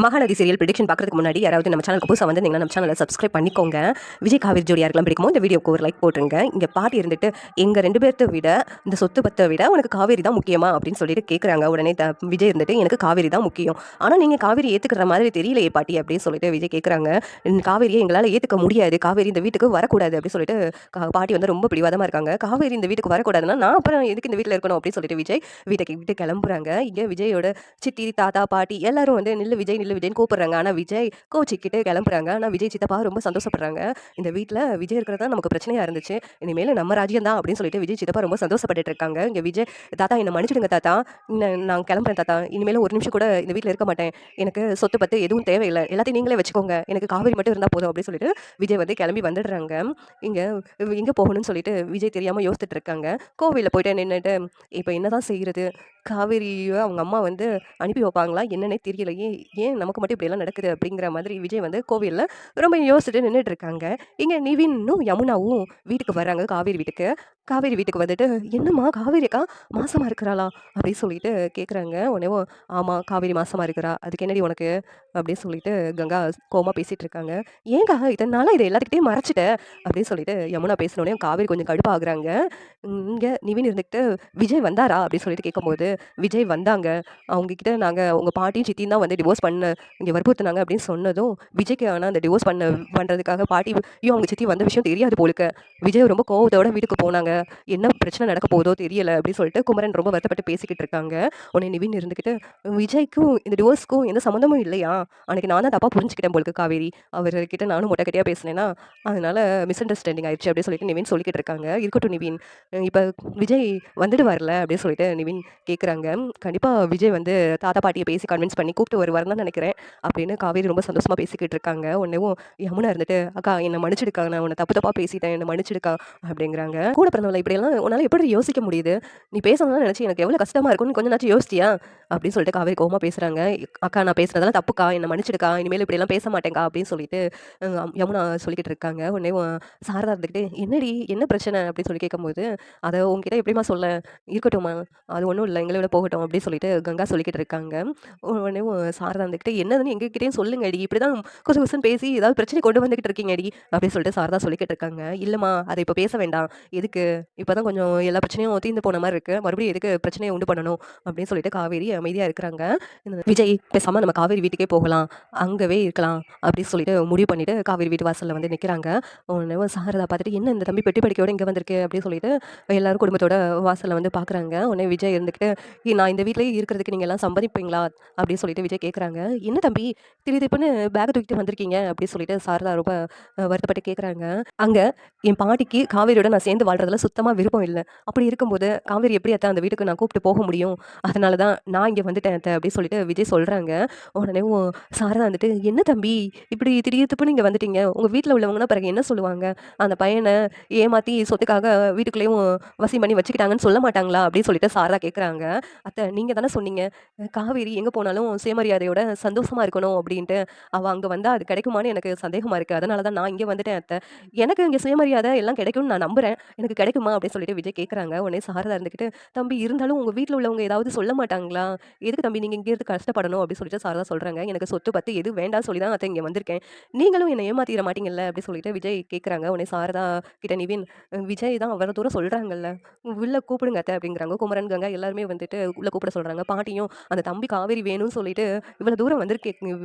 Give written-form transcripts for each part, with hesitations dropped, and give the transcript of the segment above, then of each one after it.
Mahanadi serial prediction பார்க்கறதுக்கு முன்னாடி யாராவது நம்ம சேனலுக்கு புதுசாக வந்து நீங்கள் நம்ம சேனலை சப்ஸ்கிரைப் பண்ணிக்கோங்க. விஜய் காவேரி ஜோடி யாருக்கெல்லாம் பிடிக்குமோ இந்த வீடியோக்கு ஒரு லைக் போட்டுருங்க. இங்கே பாட்டி இருந்துட்டு எங்கள் 2 பேர்த்த விட இந்த சொத்து பத்தை விட உனக்கு காவேரி தான் முக்கியமா அப்படின்னு சொல்லிட்டு கேட்குறாங்க. உடனே விஜய் இருந்துட்டு எனக்கு காவேரி தான் முக்கியம், ஆனால் நீங்கள் காவேரி ஏற்றுக்கிற மாதிரி தெரியலையே பாட்டி அப்படின்னு சொல்லிட்டு விஜய் கேட்குறாங்க. காவேரியை எங்களால் ஏற்றுக்க முடியாது, காவேரி இந்த வீட்டுக்கு வரக்கூடாது அப்படின்னு சொல்லிட்டு பாட்டி வந்து ரொம்ப பிடிவாதமாக இருக்காங்க. காவேரி இந்த வீட்டுக்கு வரக்கூடாதுன்னா நான் அப்புறம் எதுக்கு இந்த வீட்டில் இருக்கணும் அப்படின்னு சொல்லிட்டு விஜய் வீட்டை விட்டு கிளம்புறாங்க. இங்கே விஜயோட சித்தி தாத்தா பாட்டி எல்லாரும் வந்து நில்லு விஜய் நில்லு விஜய்னு கூப்பிடுறாங்க. ஆனால் விஜய் கோச்சிக்கிட்டு கிளம்புறாங்க. ஆனால் விஜய் சித்தப்பா ரொம்ப சந்தோஷப்படுறாங்க. இந்த வீட்டில் விஜய் இருக்கிறது தான் நமக்கு பிரச்சனையாக இருந்துச்சு, இனிமேல் நம்ம ராஜ்யம் தான் அப்படின்னு சொல்லிட்டு விஜய் சித்தப்பா ரொம்ப சந்தோஷப்பட்டுட்டு இருக்காங்க. இங்கே விஜய் தாத்தா என்னை மன்னிச்சிடுங்க தாத்தா, நான் கிளம்புறேன் தாத்தா, இனிமேல் ஒரு நிமிஷம் கூட இந்த வீட்டில் இருக்க மாட்டேன், எனக்கு சொத்து பத்து எதுவும் தேவையில்லை, எல்லாத்தையும் நீங்களே வச்சுக்கோங்க, எனக்கு காவேரி மட்டும் இருந்தால் போதும் அப்படின்னு சொல்லிட்டு விஜய் வந்து கிளம்பி வந்துடுறாங்க. இங்கே எங்கே போகணும்னு சொல்லிட்டு விஜய் தெரியாமல் யோசிச்சுட்டு இருக்காங்க. கோவிலில் போயிட்டு நின்றுட்டு இப்போ என்னதான் செய்கிறது, காவேரியை அவங்க அம்மா வந்து அனுப்பி வைப்பாங்களா என்னன்னே தெரியலையே, ஏன் நமக்கு மட்டும் இப்படியெல்லாம் நடக்குது அப்படிங்கிற மாதிரி விஜய் வந்து கோவிலில் ரொம்ப யோசிச்சுட்டு நின்றுட்டு இருக்காங்க. இங்கே நிவினும் யமுனாவும் வீட்டுக்கு வர்றாங்க, காவேரி வீட்டுக்கு. காவேரி வீட்டுக்கு வந்துட்டு என்னம்மா காவேரி அக்கா மாசமாக இருக்கிறாளா அப்படின்னு சொல்லிட்டு கேட்குறாங்க. உடனே ஆமாம் காவேரி மாசமாக இருக்கிறா, அதுக்கு என்னடி உனக்கு அப்படின்னு சொல்லிட்டு கங்கா கோமா பேசிகிட்டு இருக்காங்க. ஏங்கா இதனால இதை எல்லாத்துக்கிட்டையும் மறைச்சிட்ட அப்படின்னு சொல்லிட்டு யமுனா பேசினோடனே காவேரி கொஞ்சம் கடுப்பாகிறாங்க. இங்கே நிவின் இருந்துக்கிட்டு விஜய் வந்தாரா அப்படின்னு சொல்லிட்டு கேட்கும்போது விஜய் வந்தாங்க, அவங்கக்கிட்ட நாங்கள் உங்கள் பாட்டியும் சித்தியும் தான் வந்து டிவோர்ஸ் பண்ண இங்கே வற்புறுத்தினாங்க அப்படின்னு சொன்னதும் விஜய்க்கு ஆனால் அந்த டிவோர்ஸ் பண்ணுறதுக்காக பாட்டியும் அவங்க சித்தி வந்த விஷயம் தெரியாது போலுக்க. விஜய் ரொம்ப கோவத்தோட வீட்டுக்கு போனாங்க. என்ன பிரச்சனை நடக்க போதோ தெரியல அப்படின்னு சொல்லிட்டு குமரன் ரொம்ப வருத்தப்பட்டு பேசிக்கிட்டு இருக்காங்க. உடனே நிவின் இருந்துக்கிட்டு விஜய்க்கும் இந்த டிவோர்ஸ்க்கும் எந்த சம்மந்தமும் இல்லையா, அன்னைக்கு நான் தான் தப்பாக புரிஞ்சுக்கிட்டேன் போலுக்கு காவேரி, அவர்கிட்ட நானும் மொட்டை கட்டியாக பேசினேன்னா அதனால மிஸ் அண்டர்ஸ்டாண்டிங் ஆயிடுச்சு அப்படின்னு சொல்லிட்டு நிவின் சொல்லிக்கிட்டு இருக்காங்க. இருக்கட்டும் நிவின், இப்போ விஜய் வந்துட்டு வரல அப்படின்னு சொல்லிட்டு நிவின் கேட்குறாங்க. கண்டிப்பாக விஜய் வந்து தாத்தா பாட்டியை பேசி கன்வின்ஸ் பண்ணி கூப்பிட்டு வருவார்னு தான் நினைக்கிறேன் அப்படின்னு காவேரி ரொம்ப சந்தோஷமாக பேசிக்கிட்டு இருக்காங்க. உடனேவும் யமுனா இருந்துட்டு அக்கா என்னை மன்னிச்சிடுக்கா, நான் உன்னை தப்பு தப்பாக பேசிட்டேன், என்னை மன்னிச்சிடுக்கா அப்படிங்கிறாங்க. கூட பிறந்தவளை இப்படியெல்லாம் உன்னால் எப்படி யோசிக்க முடியுது, நீ பேசணும்னு நினச்சி எனக்கு எவ்வளோ கஷ்டமாக இருக்கும்னு கொஞ்சம் நாச்சும் யோசிச்சியா அப்படின்னு சொல்லிட்டு காவேரி கோவமாக பேசுகிறாங்க. அக்கா நான் பேசுனதெல்லாம் தப்புக்கா, என்னை மன்னிச்சிடுக்கா, இனிமேல் இப்படியெல்லாம் பேச மாட்டேங்க்கா அப்படின்னு சொல்லிட்டு யமுனா சொல்லிக்கிட்டு இருக்காங்க. உடனே சாரதா இருந்துக்கிட்டு என்னடி என்ன பிரச்சனை அப்படின்னு சொல்லி கேட்கும்போது அதை உங்ககிட்ட எப்படிமா சொல்ல, இருக்கட்டும்மா அது ஒன்றும் இல்லை எங்களை விட போகட்டும் அப்படின்னு சொல்லிட்டு கங்கா சொல்லிக்கிட்டு இருக்காங்க. உடனே சாரதா வந்துக்கிட்டு என்னதுன்னு எங்ககிட்டயும் சொல்லுங்கடி, இப்படி தான் குசு குசுன்னு பேசி ஏதாவது பிரச்சனை கொண்டு வந்துக்கிட்டு இருக்கீங்கடி அப்படின்னு சொல்லிட்டு சாரதா சொல்லிக்கிட்டு இருக்காங்க. இல்லைம்மா அதை இப்போ பேச வேண்டாம், எதுக்கு இப்போ தான் கொஞ்சம் எல்லா பிரச்சனையும் தீர்ந்து போன மாதிரி இருக்குது, மறுபடியும் எதுக்கு பிரச்சனையை உண்டு பண்ணணும் அப்படின்னு சொல்லிட்டு காவேரி அமைதியாக இருக்கிறாங்க. விஜய் பேசாமல் நம்ம காவேரி வீட்டுக்கே போகலாம், அங்கவே இருக்கலாம் அப்படின்னு சொல்லிட்டு முடிவு பண்ணிட்டு காவேரி வீட்டு வாசலில் வந்து நிற்கிறாங்க. உடனே சாரதா பார்த்துட்டு என்ன இந்த தம்பி பெட்டி படிக்கையோட இங்கே வந்திருக்கு அப்படின்னு சொல்லிட்டு எல்லாரும் குடும்பத்தோட வாசலில் வந்து பார்க்குறாங்க. உடனே விஜய் இருந்துக்கிட்டு நான் இந்த வீட்டிலேயே இருக்கிறதுக்கு நீங்கள் எல்லாம் சம்மதிப்பீங்களா அப்படின்னு சொல்லிட்டு விஜய் கேட்குறாங்க. என்ன தம்பி திடீர்னு பேக்கை தூக்கிட்டு வந்திருக்கீங்க அப்படின்னு சொல்லிட்டு சாரதா ரொம்ப வருத்தப்பட்டு கேட்குறாங்க. அங்கே என் பாட்டிக்கு காவேரியோட நான் சேர்ந்து வாழ்றதுல சுத்தமாக விருப்பம் இல்லை, அப்படி இருக்கும்போது காவேரி எப்படி அத்தை அந்த வீட்டுக்கு நான் கூப்பிட்டு போக முடியும், அதனால தான் நான் இங்கே வந்துட்டேன் அத்தை அப்படின்னு சொல்லிட்டு விஜய் சொல்கிறாங்க. உடனே சாரதா வந்துட்டு என்ன தம்பி இப்படி திடீர்னு இங்கே வந்துட்டீங்க, உங்கள் வீட்டில் உள்ளவங்கன்னா பிறகு என்ன சொல்லுவாங்க, அந்த பையனை ஏமாற்றி சொத்துக்காக வீட்டுக்குள்ளேயும் வசியம் பண்ணி வச்சுக்கிட்டாங்கன்னு சொல்ல மாட்டாங்களா அப்படின்னு சொல்லிட்டு சாரதா கேட்குறாங்க. அத்தை நீங்கள் தானே சொன்னீங்க காவேரி எங்கே போனாலும் சுயமரியாதையோட சந்தோஷமாக இருக்கணும் அப்படின்ட்டு, அவள் அங்கே வந்தால் அது கிடைக்குமான்னு எனக்கு சந்தேகமாக இருக்குது, அதனால தான் நான் இங்கே வந்துட்டேன் அத்தை, எனக்கு இங்கே சுயமரியாதை எல்லாம் கிடைக்கும்னு நான் நம்புகிறேன், எனக்கு கிடைக்குமா அப்படின்னு சொல்லிட்டு விஜய் கேட்குறாங்க. உடனே சாரதா இருந்துக்கிட்டு தம்பி இருந்தாலும் உங்கள் வீட்டில் உள்ளவங்க ஏதாவது சொல்ல மாட்டாங்களா, எதுக்கு தம்பி நீங்கள் இங்கே இருந்து கஷ்டப்படணும் அப்படின்னு சொல்லிட்டு சாரதா சொல்கிறாங்க. எனக்கு சொத்து பத்து எது வேண்டாம் சொல்லி தான் அத்தை இங்கே வந்திருக்கேன், நீங்களும் என்னை ஏமாத்திட மாட்டீங்கல்ல அப்படின்னு சொல்லிட்டு விஜய் கேட்குறாங்க. உடனே சாரதா கிட்ட நிவின் விஜய் தான் அவ்வளோ தூரம் சொல்கிறாங்கல்ல, உள்ள கூப்பிடுங்க அத்தை அப்படிங்கிறாங்க. குமரன் கங்கா எல்லாருமே வந்துட்டு உள்ள கூப்பிட சொல்கிறாங்க. பாட்டியும் அந்த தம்பி காவேரி வேணும்னு சொல்லிட்டு இவ்வளோ தூரம் வந்திருக்கே,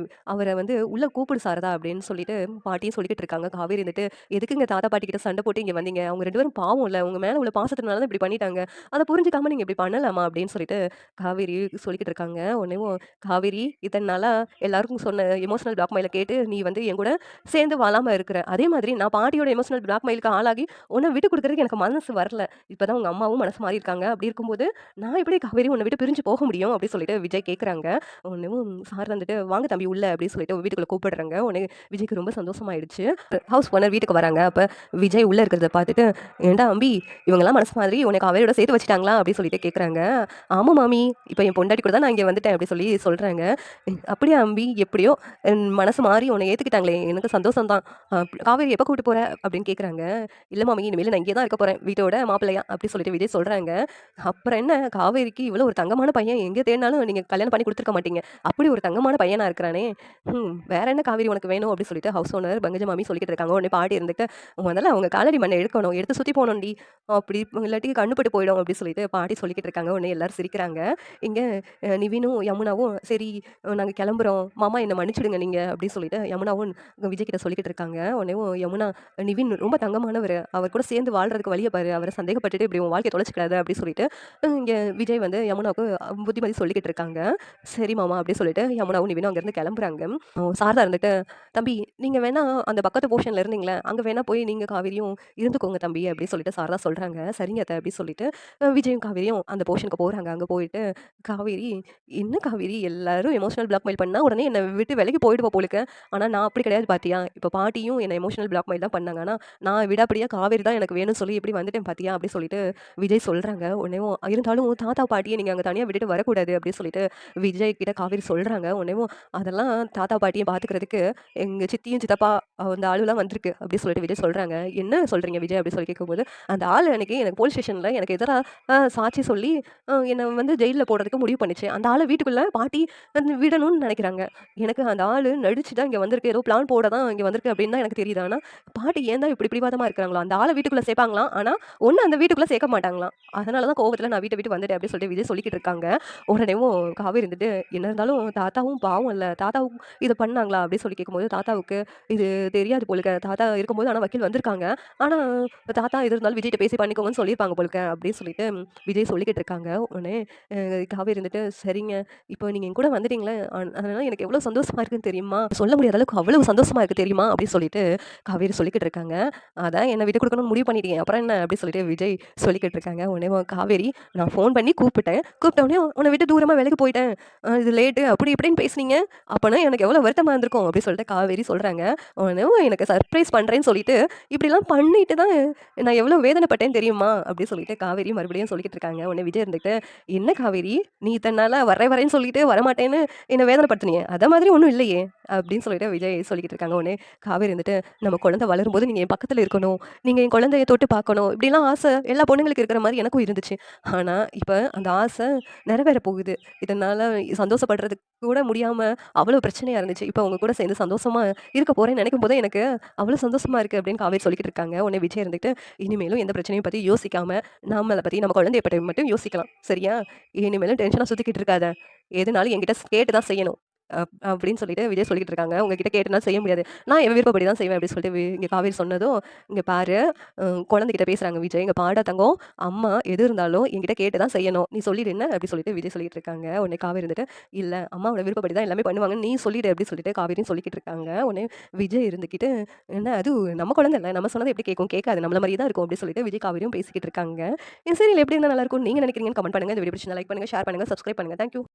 அவரை வந்து உள்ள கூப்பிடு சாரதா அப்படின்னு சொல்லிட்டு பாட்டியும் சொல்லிக்கிட்டு இருக்காங்க. காவேரி வந்துட்டு எதுக்குங்க தாத்தா பாட்டி கிட்ட சண்டை போட்டு இங்கே வந்தீங்க, அவங்க 2 பேரும் பாவம் இல்லை, உங்க மேலே உள்ள பாசத்தினால தான் இப்படி பண்ணிட்டாங்க, அதை புரிஞ்சுக்காம நீங்கள் இப்படி பண்ணலாமா அப்படின்னு சொல்லிட்டு காவேரி சொல்லிக்கிட்டு இருக்காங்க. உடனே காவேரி இத்தனை நாளாக எல்லாருக்கும் சொன்ன எமோஷனல் பிளாக்மெயிலை கேட்டு நீ வந்து என் கூட சேர்ந்து வாழாமல் இருக்கிற, அதே மாதிரி நான் பாட்டியோட எமோஷனல் பிளாக்மெயிலுக்கு ஆளாகி உன்னை விட்டு கொடுக்குறதுக்கு எனக்கு மனசு வரல, இப்போதான் உங்கள் அம்மாவும் மனசு மாறி இருக்காங்க, அப்படி இருக்கும்போது நான் எப்படி காவேரி உன்னை விட்டு பிரிஞ்சு போக முடியும் அப்படின்னு சொல்லிட்டு விஜய் கேட்குறாங்க. ஒன்றும் சார் வந்துட்டு வாங்க தம்பி உள்ள அப்படின்னு சொல்லிட்டு வீட்டுக்குள்ளே கூப்பிடுறாங்க. உடனே விஜய்க்கு ரொம்ப சந்தோஷமாயிடுச்சு. ஹவுஸ் ஓனர் வீட்டுக்கு வராங்க. அப்போ விஜய் உள்ளே இருக்கிறத பார்த்துட்டு ஏண்டா அம்பி இவங்கெல்லாம் மனசு மாதிரி உனக்கு காவேரியோட சேர்த்து வச்சுட்டாங்களா அப்படின்னு சொல்லிட்டு கேட்குறாங்க. ஆமாம் மாமி, இப்போ என் பொண்டாட்டி கூட தான் நான் இங்கே வந்துட்டேன் அப்படி சொல்லி சொல்கிறாங்க. அப்படியே அம்பி எப்படியோ மனசு மாறி உன்னை ஏற்றுக்கிட்டாங்களே எனக்கு சந்தோஷம் தான், காவேரி எப்போ கூப்பிட்டு போகிற அப்படின்னு கேட்குறாங்க. இல்லை மாமி இனிமேல் நான் இங்கே தான் இருக்க போகிறேன் வீட்டோட மாப்பிள்ளையா அப்படி சொல்லிட்டு விஜய் சொல்கிறாங்க. அப்புறம் என்ன காவேரி காவேரிக்கு இவ்வளோ ஒரு தங்கமான பையன் எங்கே தேடினாலும் நீங்க கல்யாணம் பண்ணி குடுத்துருக்க மாட்டீங்க. அப்படி ஒரு தங்கமான பையனா இருக்கிறானே! வேற என்ன காவேரி உனக்கு வேணும் அப்டி சொல்லிட்டு ஹவுஸ் ஓனர் பங்கஜ மாமி சொல்லிக்கிட்டு இருக்காங்க. உடனே பாட்டி இருந்துட்டு, "முதல்ல அவங்க காலடி மண்ண எடுக்கணும். எடுத்து சுத்தி போணும்டி. அப்படி இல்லாட்டி கண்ணுப்பட்டு போயிடும்" அப்டி சொல்லிட்டு பாட்டி சொல்லிக்கிட்டு இருக்காங்க. உடனே எல்லாரும் சிரிக்கிறாங்க. இங்க நிவினும், யமுனாவும், "சரி நாங்க கிளம்புறோம். மாமா என்ன மன்னிச்சுடுங்க நீங்க" அப்டி சொல்லிட்டு யமுனாவும் விஜய் கிட்ட சொல்லிக்கிட்டு இருக்காங்க. உடனேவும் யமுனா, "நிவின் ரொம்ப தங்கமானவரு. அவர் கூட சேர்ந்து வாழ்றதுக்கு வழிய பாரு. அவர சந்தேகப்பட்டுட்டு இப்படி உன் வாழ்க்கைய தொலைச்சுக்கிடாத" அப்டி சொல்லிட்டு இங்க விஜய் வந்து யமுனாவுக்கு புத்திமதி சொல்லிக்கிட்டு இருக்காங்க. "சரி மாமா" அப்டி சொல்லிட்டு யமுனாவும், நிவினும் அங்கேருந்து கிளம்புறாங்க. சாரதா இருந்துட்டு, "தம்பி நீங்க வேணா அந்த பக்கத்து போர்ஷன்ல இருந்தீங்கல்ல, அங்க வேணா போய் நீங்க காவேரியும் இருந்துக்கோங்க தம்பி" அப்டி சொல்லிட்டு சாரதா சொல்றாங்க. "சரிங்க அத்த" அப்டி சொல்லிட்டு விஜயும் காவேரியும் அந்த போர்ஷனுக்கு போறாங்க. அங்க போயிட்டு காவேரி, "என்ன காவேரி எல்லாரும் எமோஷனல் பிளாக்மெயில் பண்ணா உடனே என்ன விட்டு விலகி போயிடுவ போலுக்க. ஆனா நான் அப்படி கிடையாது பாத்தியா? இப்ப பாட்டியும் என்ன எமோஷனல் பிளாக்மெயில் தான் பண்ணாங்க. ஆனா நான் விடாப்பிடியா காவேரி தான் எனக்கு வேணும்னு சொல்லி இப்படி வந்துட்டேன் பாத்தியா?" அப்படி சொல்லிட்டு விஜய் சொல்றாங்க. உடனேவும் இருந்தாலும் தாத்தா, பாட்டிய நீங்க அங்க தனியா விட்டுட்டு வரக்கூடாது அப்படி சொல்லிட்டு விஜய் கிட்ட காவேரி சொல்றாங்க. உடனேவும் அதெல்லாம் தாத்தா, பாட்டிய பாத்துக்கிறதுக்கு எங்க சித்தியும், சித்தப்பா அந்த ஆளுலாம் வந்திருக்கு அப்படி சொல்லிட்டு விஜய் சொல்றாங்க. "என்ன சொல்றீங்க விஜய்?" அப்படி சொல்லி கேட்கும்போது, "அந்த ஆளு அன்னைக்கு எனக்கு போலீஸ் ஸ்டேஷன்ல எனக்கு எதிரா சாட்சி சொல்லி என்ன வந்து ஜெயில்ல போடுறதுக்கு முடிவு பண்ணுச்சு. அந்த ஆள வீட்டுக்குள்ள பாட்டி விடணும்னு நெனைக்கிறாங்க. எனக்கு அந்த ஆளு நடிச்சு தான் இங்க வந்திருக்கு. ஏதோ பிளான் போட தான் இங்க வந்திருக்கு அப்படின்னு தான் எனக்கு தெரியுது. ஆனா பாட்டி ஏன் தான் இப்படி பிடிவாதமா இருக்கிறாங்களோ, அந்த ஆள வீட்டுக்குள்ள சேர்ப்பாங்களாம். ஆனா ஒண்ணு அந்த வீட்டுக்குள்ள சேர்க்க மாட்டாங்களாம். அதனால தான் கோவத்துல நான் வீட்ட விட்டு வந்துட்டேன்" அப்படின்னு சொல்லிட்டு விஜய் சொல்லிக்கிட்டு இருக்காங்க. உடனேவும் காவேரி இருந்துட்டு, "என்ன இருந்தாலும் தாத்தாவும் பாவம் இல்ல. தாத்தாவும் இத பண்ணாங்களா?" அப்படின்னு சொல்லி கேட்கும்போது, தாத்தாவுக்கு இது தெரியாது போலுக்க. தாத்தா இருக்கும்போது ஆனா வக்கீல் வந்திருக்காங்க. ஆனா தாத்தா எது இருந்தாலும் விஜய்ட்ட பேசி பண்ணிக்கோங்கன்னு சொல்லியிருப்பாங்க போலுக்க அப்படின்னு சொல்லிட்டு விஜய் சொல்லிக்கிட்டு இருக்காங்க. உடனே காவேரி இருந்துட்டு, "சரிங்க. இப்போ நீங்க என் கூட வந்துட்டீங்களே, அதனால எனக்கு எவ்வளோ சந்தோஷமா இருக்குன்னு தெரியுமா? சொல்ல முடியாத அளவுக்கு அவ்வளவு சந்தோஷமா இருக்கு தெரியுமா?" அப்படின்னு சொல்லிட்டு காவேரி சொல்லிக்கிட்டு இருக்காங்க. "அதான் என்ன விட்டு குடுக்கணும்னு முடிவு பண்ணிட்டீங்க. அப்புறம் என்ன?" அப்படின்னு சொல்லிட்டு விஜய் சொல்லிக்கிட்டு இருக்காங்க. உடனே காவேரி, "நான் ஃபோன் பண்ணி கூப்பிட்டேன். கூப்பிட்ட உடனே உன்ன விட்டு தூரமா விலகி போயிட்டேன். இது லேட்டு அப்படி இப்படின்னு பேசுனீங்க. அப்பனா எனக்கு எவ்வளோ வருத்தமா இருந்திருக்கும்." அப்படி சொல்லிட்டு காவேரி சொல்றாங்க. உடனே எனக்கு சர்ப்ரைஸ் பண்றேன்னு சொல்லிட்டு, "இப்படிலாம் பண்ணிட்டு தான் நான் எவ்வளோ வேதனைப்பட்டேன்னு தெரியுமா?" அப்படி சொல்லிட்டு காவேரி மறுபடியும் சொல்லிக்கிட்டு இருக்காங்க. உடனே விஜய் இருந்துட்டு, "என்ன காவேரி, நீ இத்தன நாளா வரேன் வரேன்னு சொல்லிட்டு வரமாட்டேன்னு என்ன வேதனைப்படுத்துனியே, அத மாதிரி ஒண்ணும் இல்லையே." அப்படின்னு சொல்லிட்டு விஜய் சொல்லிக்கிட்டு இருக்காங்க. உடனே காவேரி இருந்துட்டு, "நம்ம குழந்தை வளரும்போது நீங்க என் பக்கத்துல இருக்கணும். நீங்க என் குழந்தைய தொட்டு பார்க்கணும்." இப்படிலாம் ஆசை எல்லா பொண்ணுங்களுக்கு இருக்கிற மாரி எனக்கும் இருந்துச்சு. ஆனா இப்ப அந்த ஆசை நிறைவேற போகுது. இதனால சந்தோஷப்படுறதுக்கு கூட முடியாம அவ்வளோ பிரச்சனையா இருந்துச்சு. இப்ப உங்க கூட சேர்ந்து சந்தோஷமா இருக்க போறேன்னு நினைக்கும் போதே எனக்கு அவ்வளோ சந்தோஷமா இருக்கு அப்படின்னு காவேரி சொல்லிக்கிட்டு இருக்காங்க. உடனே விஜய் இருந்துட்டு, "இனிமேலும் எந்த பிரச்சனையும் பத்தி யோசிக்காம, நம்மள பத்தி நம்ம குழந்தைய பத்தி மட்டும் யோசிக்கலாம். சரியா? இனிமேலும் டென்ஷனா சுத்திக்கிட்டு இருக்காத. எதுனாலும் என்கிட்ட கேட்டு தான் செய்யணும்." அப்படின்னு சொல்லிட்டு விஜய் சொல்லிக்கிட்டு இருக்காங்க. "உங்ககிட்ட கேட்டுலாம் செய்ய முடியாது. நான் என் விருப்பப்படி தான் செய்வேன்." அப்படின்னு சொல்லிட்டு இங்க காவேரி சொன்னதும், "இங்க பாரு குழந்தைகிட்ட பேசுறாங்க விஜய். இங்க பாருடா தங்கம், அம்மா எது இருந்தாலும் என்கிட்ட கேட்டு தான் செய்யணும். நீ சொல்லிடு என்ன?" அப்படி சொல்லிட்டு விஜய் சொல்லிட்டு இருக்காங்க. உடனே காவேரி இருந்துட்டு, "இல்ல அம்மாவோட விருப்பப்படி தான் எல்லாமே பண்ணுவாங்கன்னு நீ சொல்லிடு." அப்படி சொல்லிட்டு காவேரியும் சொல்லிக்கிட்டு இருக்காங்க. உடனே விஜய் இருந்துகிட்டு, "என்ன அது நம்ம குழந்தை இல்ல. நம்ம சொன்னத எப்படி கேட்கும்? கேட்காது. நம்மள மாரியே தான் இருக்கும்." அப்படி சொல்லிட்டு விஜய் காவேரியும் பேசிக்கிட்டு இருக்காங்க. இந்த சீரியல் எப்படி இருந்தா நல்லா இருக்கும்னு நீங்க நினைக்கிறீங்கன்னு கமெண்ட் பண்ணுங்க. இந்த வீடியோ பிடிச்சிருந்தா லைக் பண்ணுங்க, ஷேர் பண்ணுங்க, சப்ஸ்கிரைப் பண்ணுங்க. Thank you.